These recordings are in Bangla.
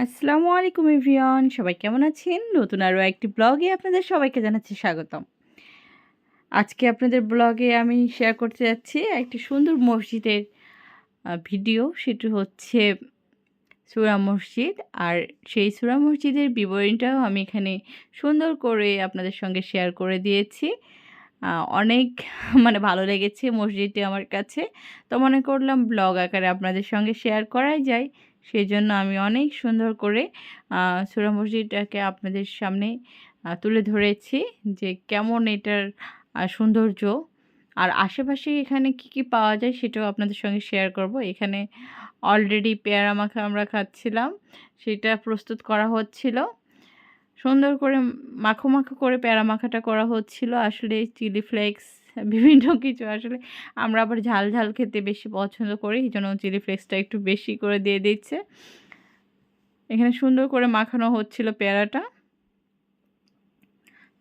আসসালামু আলাইকুম এভরিওয়ান, সবাই কেমন আছেন? নতুন আরও একটি ব্লগে আপনাদের সবাইকে জানাচ্ছি স্বাগতম। আজকে আপনাদের ব্লগে আমি শেয়ার করতে যাচ্ছি একটি সুন্দর মসজিদের ভিডিও। সেটি হচ্ছে সূরা মসজিদ। আর সেই সূরা মসজিদের বিবরণটাও আমি এখানে সুন্দর করে আপনাদের সঙ্গে শেয়ার করে দিয়েছি। অনেক ভালো লেগেছে মসজিদটি আমার কাছে। তো মনে করলাম ব্লগ আকারে আপনাদের সঙ্গে শেয়ার করাই যায়। সেজন্য আমি অনেক সুন্দর করে সূরা মসজিদটাকে আপনাদের সামনে তুলে ধরেছি যে কেমন এটার সৌন্দর্য। আর আশেপাশে এখানে কি পাওয়া যায় সেটাও আপনাদের সঙ্গে শেয়ার করব। এখানে অলরেডি পেয়ারা মাখা আমরা খাচ্ছিলাম। সেটা প্রস্তুত করা হচ্ছিল। সুন্দর করে মাখো, মাখো করে পেয়ারা মাখাটা করা হচ্ছিল। আসলে চিলি ফ্লেক্স বিভিন্ন কিছু আসলে আমরা আবার ঝাল, ঝাল খেতে বেশি পছন্দ করি। এজন্য চিলি ফ্লেক্সটা একটু বেশি করে দিয়ে দিচ্ছে। এখানে সুন্দর করে মাখানো হচ্ছিল পেয়ারাটা।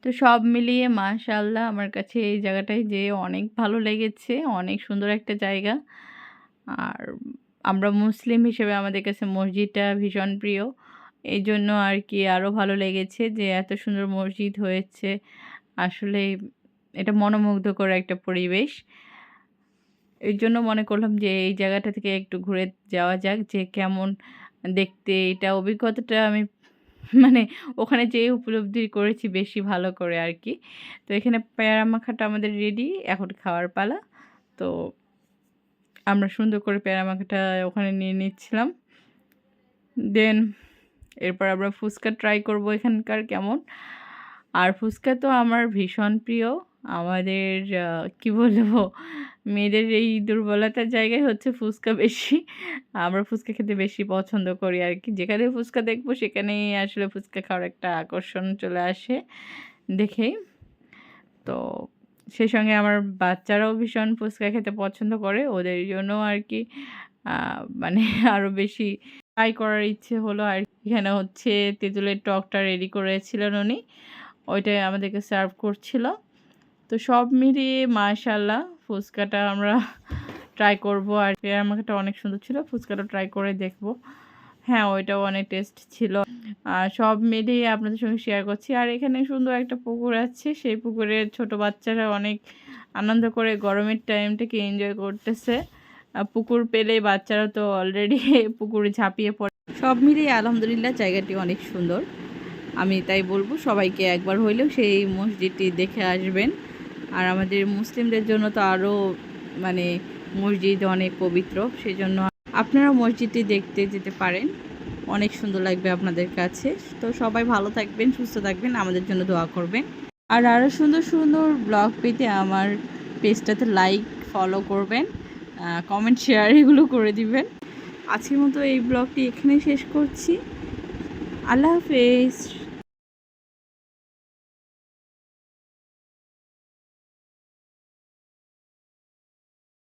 তো সব মিলিয়ে মাশাআল্লাহ আমার কাছে এই জায়গাটায় যেয়ে অনেক ভালো লেগেছে। অনেক সুন্দর একটা জায়গা। আর আমরা মুসলিম হিসেবে আমাদের কাছে মসজিদটা ভীষণ প্রিয়। এইজন্য আর কি আরও ভালো লেগেছে যে এত সুন্দর মসজিদ হয়েছে। আসলে এটা মনোমুগ্ধকর একটা পরিবেশ। এর জন্য মনে করলাম যে এই জায়গাটা থেকে একটু ঘুরে যাওয়া যাক যে কেমন দেখতে। এটা অভিজ্ঞতাটা আমি মানে ওখানে যেয়ে উপলব্ধি করেছি বেশি ভালো করে আর কি। তো এখানে পেয়ারা মাখাটা আমাদের রেডি, এখন খাওয়ার পালা। তো আমরা সুন্দর করে পেয়ারা মাখাটা ওখানে নিয়ে নিচ্ছিলাম। দেন এরপর আমরা ফুচকা ট্রাই করব এখানকার কেমন। আর ফুচকা তো আমার ভীষণ প্রিয়। আমাদের কি বলবো, মেয়েদের এই দুর্বলতার জায়গায় হচ্ছে ফুচকা বেশি। আমরা ফুচকা খেতে বেশি পছন্দ করি আর কি। যেখানে ফুচকা দেখবো সেখানেই আসলে ফুচকা খাওয়ার একটা আকর্ষণ চলে আসে দেখেই। তো সেই সঙ্গে আমার বাচ্চারাও ভীষণ ফুচকা খেতে পছন্দ করে। ওদের জন্য আর কি মানে আরও বেশি ট্রাই করার ইচ্ছে হলো আর এখানে হচ্ছে তেঁতুলের টকটা রেডি করেছিলেন উনি। ওইটাই আমাদেরকে সার্ভ করছিল। তো সব মিলিয়ে মাশাআল্লাহ ফুচকাটা আমরা ট্রাই করব। আর পেয়ারা মাখাটা অনেক সুন্দর ছিল। ফুচকাটা ট্রাই করে দেখব। হ্যাঁ, ওইটাও অনেক টেস্ট ছিল। সব মিলিয়ে আপনাদের সঙ্গে শেয়ার করছি। আর এখানে সুন্দর একটা পুকুর আছে। সেই পুকুরে ছোট বাচ্চারা অনেক আনন্দ করে গরমের টাইমটাকে এনজয় করতেছে। পুকুর পেলেই বাচ্চারা তো অলরেডি পুকুরে ঝাঁপিয়ে পড়ে। সব মিলিয়ে আলহামদুলিল্লাহ জায়গাটি অনেক সুন্দর। আমি তাই বলবো সবাইকে একবার হইলেও সেই মসজিদটি দেখে আসবেন। আর আমাদের মুসলিমদের জন্য তো আরও মসজিদ অনেক পবিত্র। সেজন্য আপনারা মসজিদটি দেখতে যেতে পারেন। অনেক সুন্দর লাগবে আপনাদের কাছে। তো সবাই ভালো থাকবেন, সুস্থ থাকবেন, আমাদের জন্য দোয়া করবেন। আর আরও সুন্দর সুন্দর ব্লগ পেতে আমার পেজটাতে লাইক, ফলো করবেন, কমেন্ট, শেয়ার এগুলো করে দিবেন। আজকের মতো এই ব্লগটি এখানেই শেষ করছি। আল্লাহ হাফেজ।